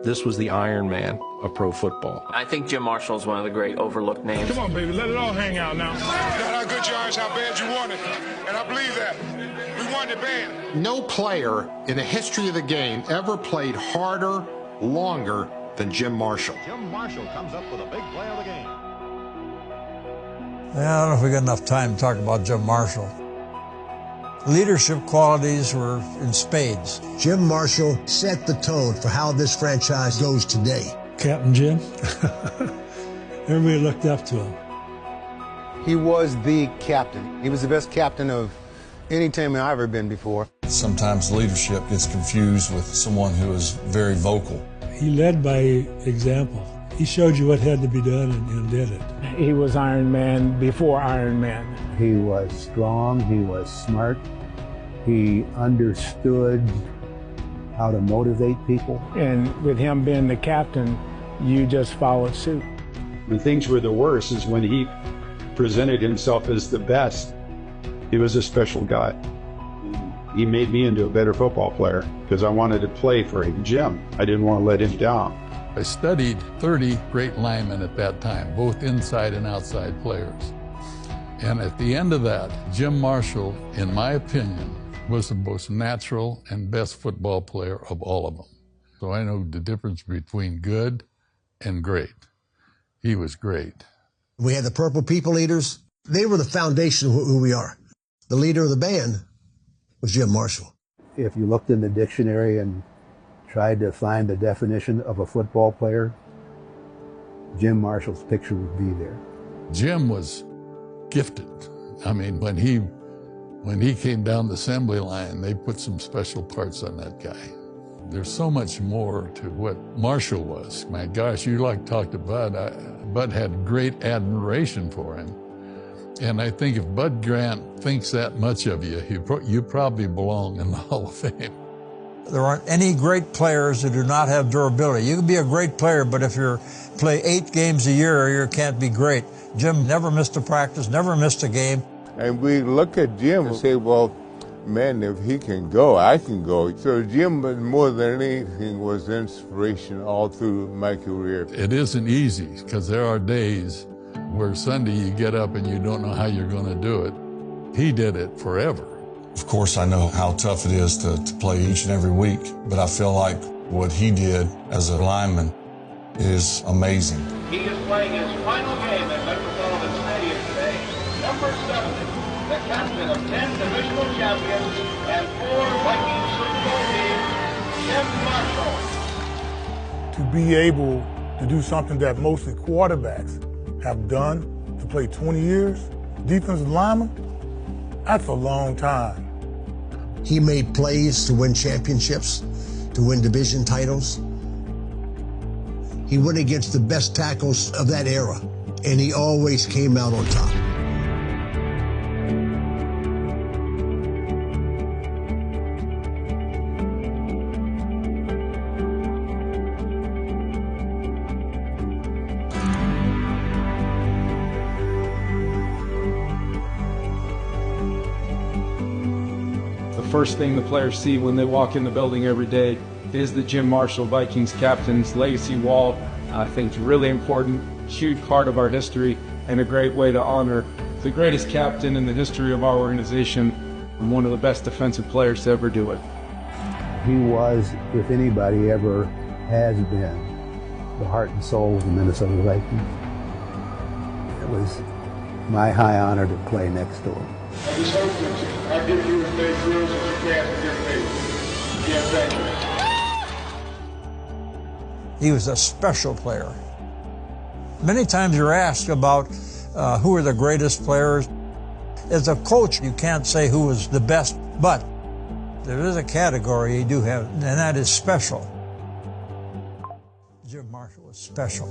This was the Ironman of pro football. I think Jim Marshall is one of the great overlooked names. Come on, baby, let it all hang out now. Not how good you are, it's how bad you want it. And I believe that. We want it bad. No player in the history of the game ever played harder, longer than Jim Marshall. Jim Marshall comes up with a big play of the game. I don't know if we got enough time to talk about Jim Marshall. Leadership qualities were in spades. Jim Marshall set the tone for how this franchise goes today. Captain Jim, everybody looked up to him. He was the captain. He was the best captain of any team I've ever been before. Sometimes leadership gets confused with someone who is very vocal. He led by example. He showed you what had to be done and did it. He was Iron Man before Iron Man. He was strong, he was smart, he understood how to motivate people. And with him being the captain, you just followed suit. When things were the worst is when he presented himself as the best. He was a special guy. He made me into a better football player because I wanted to play for him. Jim, I didn't want to let him down. I studied 30 great linemen at that time, both inside and outside players. And at the end of that, Jim Marshall, in my opinion, was the most natural and best football player of all of them. So I know the difference between good and great. He was great. We had the Purple People Eaters. They were the foundation of who we are. The leader of the band was Jim Marshall. If you looked in the dictionary and tried to find the definition of a football player, Jim Marshall's picture would be there. Jim was gifted. I mean, when he came down the assembly line, they put some special parts on that guy. There's so much more to what Marshall was. My gosh, you talked to Bud. Bud had great admiration for him. And I think if Bud Grant thinks that much of you, you probably belong in the Hall of Fame. There aren't any great players that do not have durability. You can be a great player, but if you play 8 games a year, you can't be great. Jim never missed a practice, never missed a game. And we look at Jim and say, well, man, if he can go, I can go. So Jim, more than anything, was inspiration all through my career. It isn't easy, because there are days where Sunday you get up and you don't know how you're going to do it. He did it forever. Of course, I know how tough it is to play each and every week, but I feel like what he did as a lineman is amazing. He is playing his final game at Metropolitan Stadium today. Number 70, the captain of 10 divisional champions and 4 Vikings Super Bowl teams, Jim Marshall. To be able to do something that mostly quarterbacks have done, to play 20 years, defensive lineman, that's a long time. He made plays to win championships, to win division titles. He went against the best tackles of that era, and he always came out on top. The first thing the players see when they walk in the building every day is the Jim Marshall Vikings captain's legacy wall. I think it's really important, huge part of our history, and a great way to honor the greatest captain in the history of our organization and one of the best defensive players to ever do it. He was, if anybody ever has been, the heart and soul of the Minnesota Vikings. It was my high honor to play next to him. I just hope that I give you as many thrills as you can to give me. Yeah, thank you. He was a special player. Many times you're asked about who are the greatest players. As a coach, you can't say who was the best, but there is a category you do have, and that is special. Jim Marshall was special.